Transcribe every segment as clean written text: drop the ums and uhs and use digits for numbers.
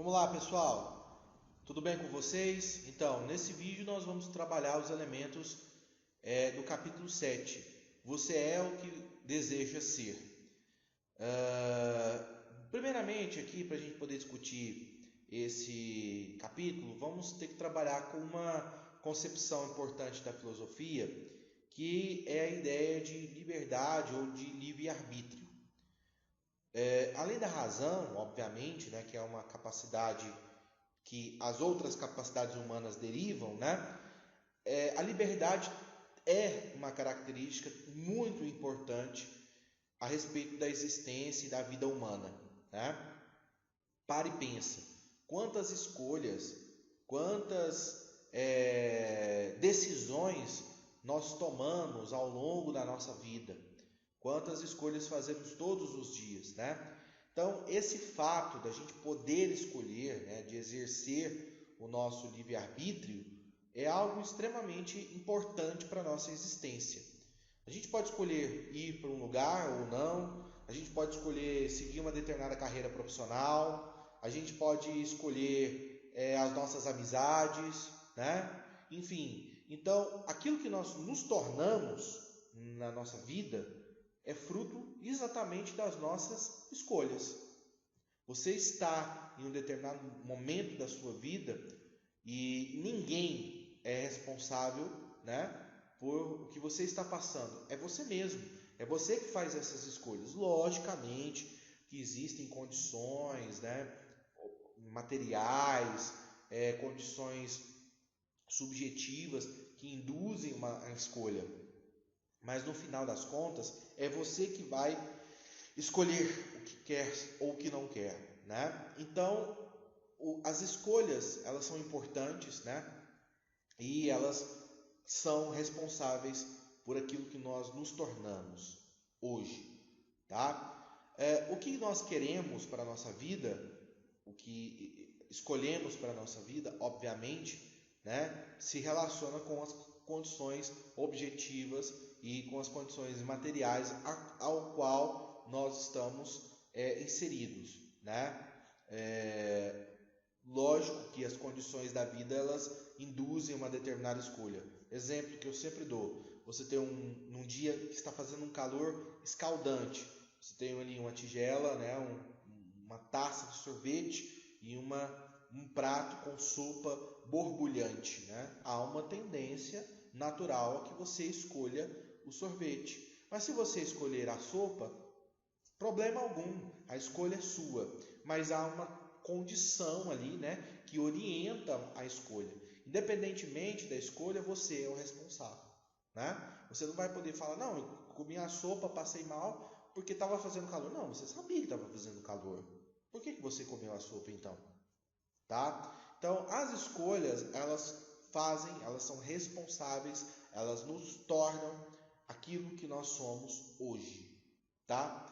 Vamos lá, pessoal. Tudo bem com vocês? Então, nesse vídeo nós vamos trabalhar os elementos do capítulo 7. Você é o que deseja ser. Primeiramente, aqui, para a gente poder discutir esse capítulo, vamos ter que trabalhar com uma concepção importante da filosofia, que é a ideia de liberdade ou de livre-arbítrio. Além da razão, obviamente, né, que é uma capacidade que as outras capacidades humanas derivam, né, a liberdade é uma característica muito importante a respeito da existência e da vida humana. Né? Pare e pensa, quantas escolhas, quantas decisões nós tomamos ao longo da nossa vida. Quantas escolhas fazemos todos os dias, né? Então, esse fato da gente poder escolher, né, de exercer o nosso livre-arbítrio, é algo extremamente importante para a nossa existência. A gente pode escolher ir para um lugar ou não, a gente pode escolher seguir uma determinada carreira profissional, a gente pode escolher as nossas amizades, né? Enfim, então, aquilo que nós nos tornamos na nossa vida é fruto exatamente das nossas escolhas. Você está em um determinado momento da sua vida e ninguém é responsável, né, por o que você está passando. É você mesmo. É você que faz essas escolhas. Logicamente que existem condições, né, materiais, condições subjetivas que induzem uma escolha. Mas no final das contas, é você que vai escolher o que quer ou o que não quer, né? Então, as escolhas, elas são importantes, né? E elas são responsáveis por aquilo que nós nos tornamos hoje, tá? O que nós queremos para a nossa vida, o que escolhemos para a nossa vida, obviamente, né, se relaciona com as condições objetivas e com as condições materiais ao qual nós estamos inseridos, né? Lógico que as condições da vida elas induzem uma determinada escolha. Exemplo que eu sempre dou: você tem num dia que está fazendo um calor escaldante, você tem ali uma tigela, né, uma taça de sorvete e um prato com sopa borbulhante, né? Há uma tendência natural a que você escolha o sorvete. Mas se você escolher a sopa, problema algum, a escolha é sua. Mas há uma condição ali, né, que orienta a escolha. Independentemente da escolha, você é o responsável, né? Você não vai poder falar, não, eu comi a sopa, passei mal porque estava fazendo calor. Não, você sabia que estava fazendo calor. Por que você comeu a sopa então? Tá? Então, as escolhas, elas são responsáveis, elas nos tornam aquilo que nós somos hoje, tá?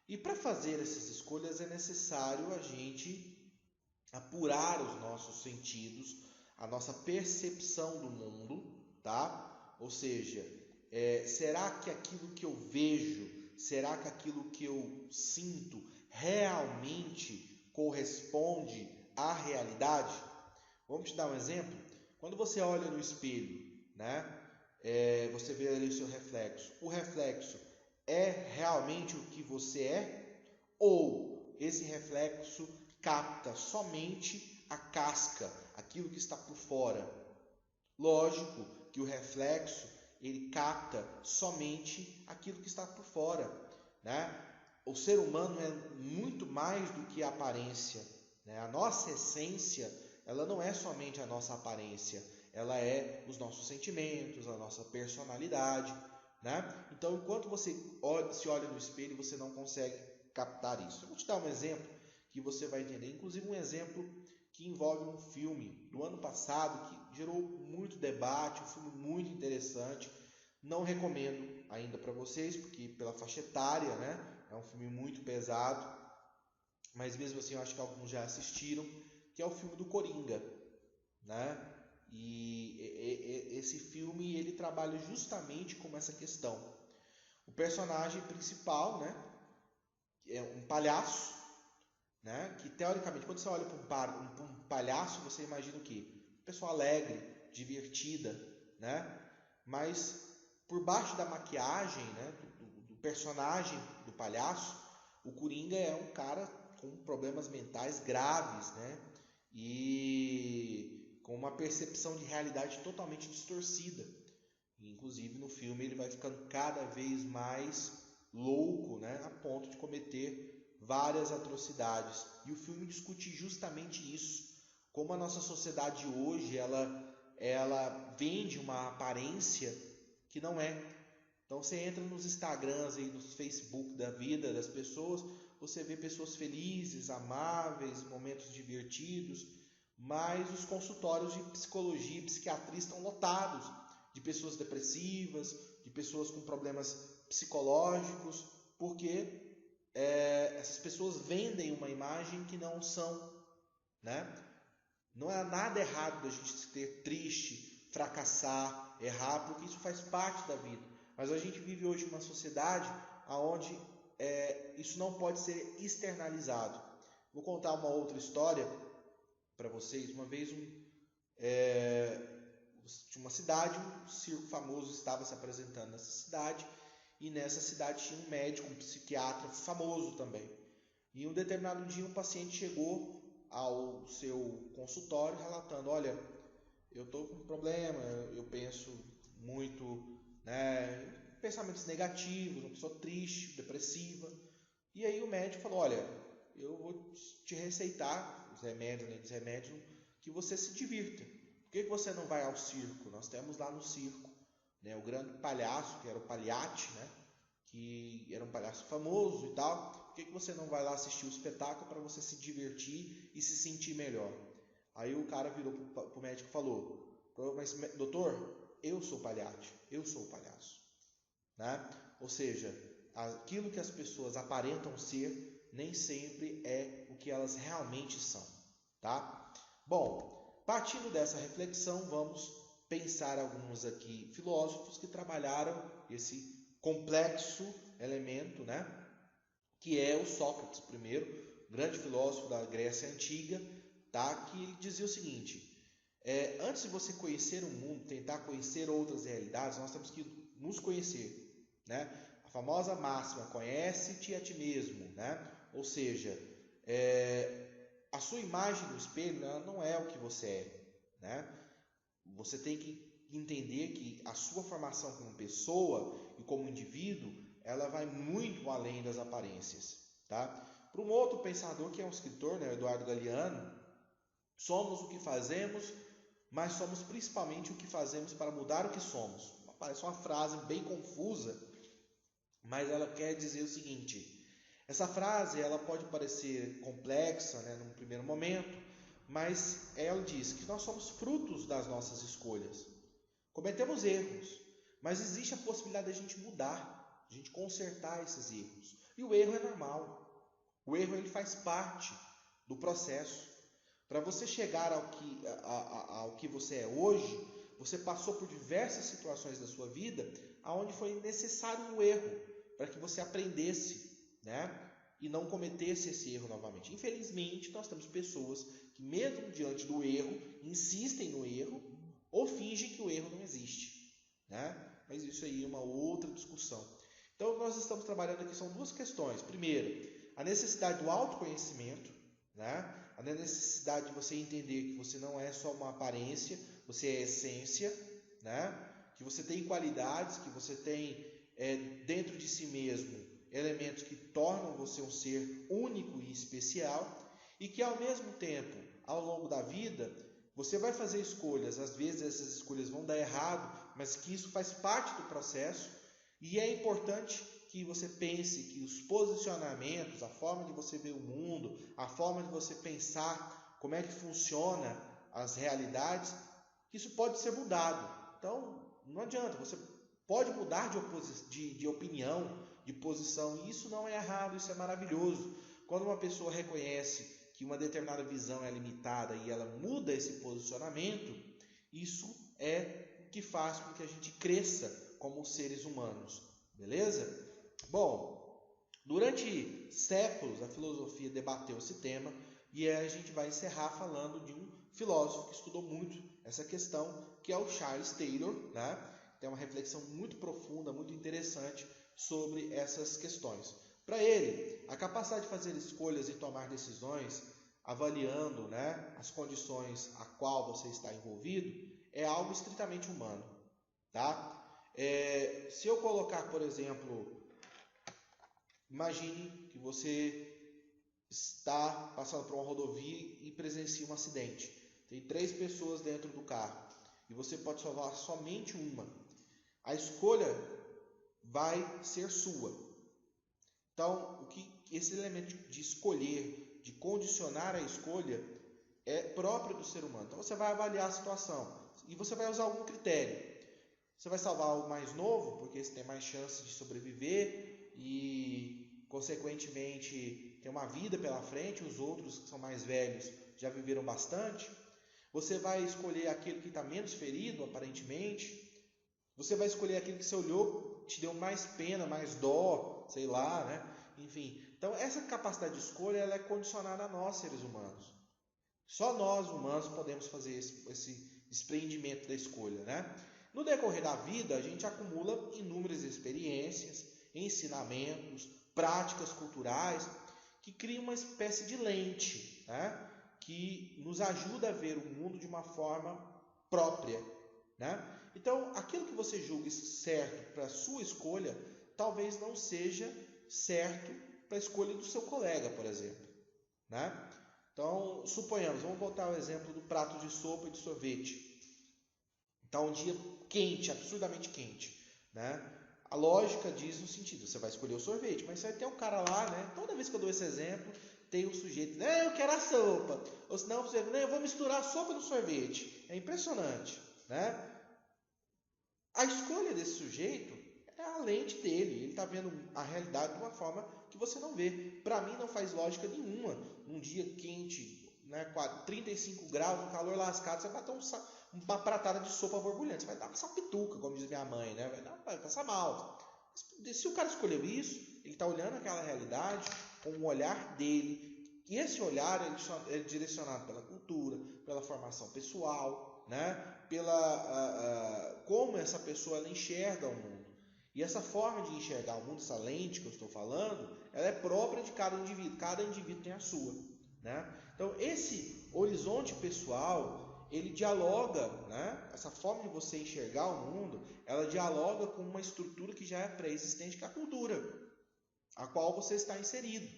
E para fazer essas escolhas é necessário a gente apurar os nossos sentidos, a nossa percepção do mundo, tá? Ou seja, será que aquilo que eu vejo, será que aquilo que eu sinto realmente corresponde à realidade? Vamos te dar um exemplo? Quando você olha no espelho, né? Você vê ali o seu reflexo. O reflexo é realmente o que você é? Ou esse reflexo capta somente a casca, aquilo que está por fora? Lógico que o reflexo ele capta somente aquilo que está por fora, né? O ser humano é muito mais do que a aparência, né? A nossa essência, ela não é somente a nossa aparência, ela é os nossos sentimentos, a nossa personalidade, né? Então, enquanto você se olha no espelho, você não consegue captar isso. Eu vou te dar um exemplo que você vai entender, inclusive um exemplo que envolve um filme do ano passado que gerou muito debate, um filme muito interessante. Não recomendo ainda para vocês, porque pela faixa etária, né, é um filme muito pesado, mas mesmo assim eu acho que alguns já assistiram, que é o filme do Coringa, né? E esse filme ele trabalha justamente com essa questão. O personagem principal, né, é um palhaço, né? Que teoricamente, quando você olha para um palhaço, você imagina o quê? Uma pessoa alegre, divertida, né? Mas por baixo da maquiagem, né, do personagem do palhaço, o Coringa é um cara com problemas mentais graves, né? E com uma percepção de realidade totalmente distorcida. Inclusive no filme ele vai ficando cada vez mais louco, né, a ponto de cometer várias atrocidades. E o filme discute justamente isso, como a nossa sociedade hoje ela vende uma aparência que não é. Então você entra nos Instagrams e nos Facebook da vida das pessoas, você vê pessoas felizes, amáveis, momentos divertidos, mas os consultórios de psicologia e psiquiatria estão lotados de pessoas depressivas, de pessoas com problemas psicológicos, porque essas pessoas vendem uma imagem que não são, né? Não é nada errado da gente ser triste, fracassar, errar, porque isso faz parte da vida. Mas a gente vive hoje uma sociedade onde isso não pode ser externalizado. Vou contar uma outra história para vocês. Uma vez tinha uma cidade, um circo famoso estava se apresentando nessa cidade, e nessa cidade tinha um médico, um psiquiatra famoso também. E um determinado dia um paciente chegou ao seu consultório relatando: olha, eu estou com um problema, eu penso muito, né, pensamentos negativos, uma pessoa triste, depressiva. E aí o médico falou: olha, eu vou te receitar os remédios que você se divirta. Por que você não vai ao circo? Nós temos lá no circo, né, o grande palhaço, que era o Pagliatti, né, que era um palhaço famoso e tal. Por que você não vai lá assistir o espetáculo para você se divertir e se sentir melhor? Aí o cara virou para o médico e falou: mas doutor, eu sou Pagliatti, eu sou o palhaço, né? Ou seja, aquilo que as pessoas aparentam ser nem sempre é o que elas realmente são, tá? Bom, partindo dessa reflexão, vamos pensar alguns aqui filósofos que trabalharam esse complexo elemento, né? Que é o Sócrates, primeiro, grande filósofo da Grécia Antiga, tá? Que ele dizia o seguinte: antes de você conhecer o mundo, tentar conhecer outras realidades, nós temos que nos conhecer, né? A famosa máxima: conhece-te a ti mesmo, né? Ou seja, a sua imagem no espelho, ela não é o que você é, né? Você tem que entender que a sua formação como pessoa e como indivíduo, ela vai muito além das aparências, tá? Para um outro pensador que é um escritor, né, Eduardo Galeano, somos o que fazemos, mas somos principalmente o que fazemos para mudar o que somos. Parece uma frase bem confusa, mas ela quer dizer o seguinte: essa frase ela pode parecer complexa, né, num primeiro momento, mas ela diz que nós somos frutos das nossas escolhas. Cometemos erros, mas existe a possibilidade de a gente mudar, de a gente consertar esses erros. E o erro é normal. O erro ele faz parte do processo. Para você chegar ao que você é hoje, você passou por diversas situações da sua vida onde foi necessário um erro para que você aprendesse, né? E não cometesse esse erro novamente. Infelizmente, nós temos pessoas que, mesmo diante do erro, insistem no erro ou fingem que o erro não existe, né? Mas isso aí é uma outra discussão. Então, nós estamos trabalhando aqui, são duas questões. Primeiro, a necessidade do autoconhecimento, né? A necessidade de você entender que você não é só uma aparência, você é essência, né? Que você tem qualidades, que você tem dentro de si mesmo elementos que tornam você um ser único e especial, e que ao mesmo tempo, ao longo da vida, você vai fazer escolhas, às vezes essas escolhas vão dar errado, mas que isso faz parte do processo, e é importante que você pense que os posicionamentos, a forma de você ver o mundo, a forma de você pensar como é que funciona as realidades, que isso pode ser mudado. Então, não adianta, você pode mudar de opinião, de posição, e isso não é errado, isso é maravilhoso. Quando uma pessoa reconhece que uma determinada visão é limitada e ela muda esse posicionamento, isso é o que faz com que a gente cresça como seres humanos, beleza? Bom, Durante séculos, a filosofia debateu esse tema e a gente vai encerrar falando de um filósofo que estudou muito essa questão, que é o Charles Taylor, né? Tem uma reflexão muito profunda, muito interessante sobre essas questões. Para ele, a capacidade de fazer escolhas e tomar decisões, avaliando, né, as condições a qual você está envolvido, é algo estritamente humano, tá? Se eu colocar, por exemplo, imagine que você está passando por uma rodovia e presencia um acidente. Tem 3 pessoas dentro do carro e você pode salvar somente uma. A escolha vai ser sua. Então, esse elemento de escolher, de condicionar a escolha, é próprio do ser humano. Então, você vai avaliar a situação e você vai usar algum critério. Você vai salvar o mais novo, porque esse tem mais chance de sobreviver e, consequentemente, tem uma vida pela frente. Os outros, que são mais velhos, já viveram bastante. Você vai escolher aquele que está menos ferido, aparentemente. Você vai escolher aquele que você olhou, te deu mais pena, mais dó, sei lá, né? Enfim, então essa capacidade de escolha ela é condicionada a nós, seres humanos. Só nós, humanos, podemos fazer esse desprendimento da escolha, né? No decorrer da vida, a gente acumula inúmeras experiências, ensinamentos, práticas culturais, que criam uma espécie de lente, né? Que nos ajuda a ver o mundo de uma forma própria, né? Então, aquilo que você julgue certo para a sua escolha, talvez não seja certo para a escolha do seu colega, por exemplo, né? Então, suponhamos, vamos voltar ao exemplo do prato de sopa e de sorvete. Está um dia quente, absurdamente quente, né? A lógica diz no sentido, você vai escolher o sorvete, mas você vai ter um cara lá, né? Toda vez que eu dou esse exemplo, tem um sujeito, eu quero a sopa. Ou senão, você, eu vou misturar a sopa no sorvete. É impressionante, né? A escolha desse sujeito é a lente dele. Ele está vendo a realidade de uma forma que você não vê. Para mim não faz lógica nenhuma. Num dia quente, né, 35 graus, um calor lascado, você vai ter uma pratada de sopa borbulhante. Você vai dar uma sapituca, como diz minha mãe, né? Vai passar mal. Se o cara escolheu isso, ele está olhando aquela realidade com o olhar dele. E esse olhar é direcionado pela cultura, pela formação pessoal, né? Pela como essa pessoa ela enxerga o mundo. E essa forma de enxergar o mundo, essa lente que eu estou falando, ela é própria de cada indivíduo. Cada indivíduo tem a sua, né? Então, esse horizonte pessoal, ele dialoga, né? Essa forma de você enxergar o mundo, ela dialoga com uma estrutura que já é pré-existente, que é a cultura, a qual você está inserido.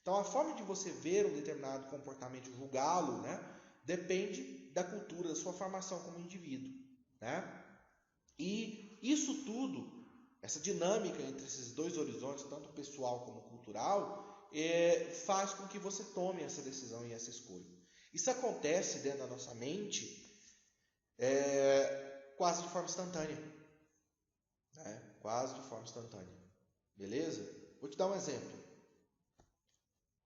Então, a forma de você ver um determinado comportamento, julgá-lo, né? Depende da cultura, da sua formação como indivíduo, né? E isso tudo, essa dinâmica entre esses dois horizontes, tanto pessoal como cultural, faz com que você tome essa decisão e essa escolha. Isso acontece dentro da nossa mente quase de forma instantânea, né? Quase de forma instantânea, beleza? Vou te dar um exemplo.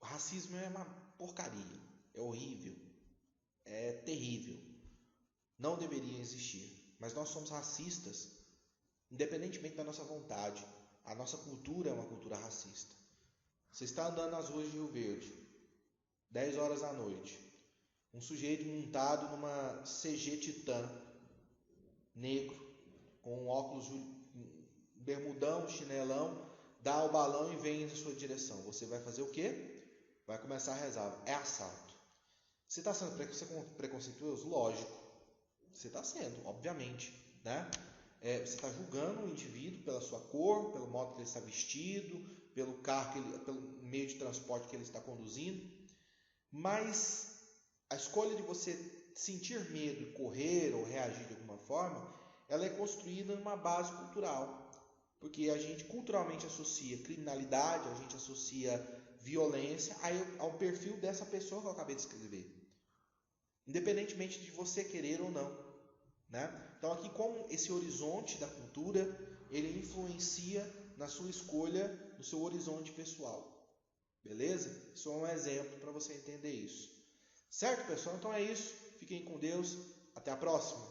O racismo é uma porcaria, é horrível, é terrível, não deveria existir. Mas nós somos racistas, independentemente da nossa vontade. A nossa cultura é uma cultura racista. Você está andando nas ruas de Rio Verde, 10 horas da noite, um sujeito montado numa CG Titan, negro, com um óculos, bermudão, chinelão, dá o balão e vem em sua direção. Você vai fazer o quê? Vai começar a rezar. É assalto. Você está sendo preconceituoso? Lógico. Você está sendo, obviamente, né? Você está julgando o indivíduo pela sua cor, pelo modo que ele está vestido, pelo carro, pelo meio de transporte que ele está conduzindo. Mas a escolha de você sentir medo e correr ou reagir de alguma forma, ela é construída numa base cultural. Porque a gente culturalmente associa criminalidade, a gente associa violência ao perfil dessa pessoa que eu acabei de descrever. Independentemente de você querer ou não, né? Então aqui como esse horizonte da cultura, ele influencia na sua escolha, no seu horizonte pessoal. Beleza? Isso é um exemplo para você entender isso. Certo, pessoal? Então é isso. Fiquem com Deus. Até a próxima.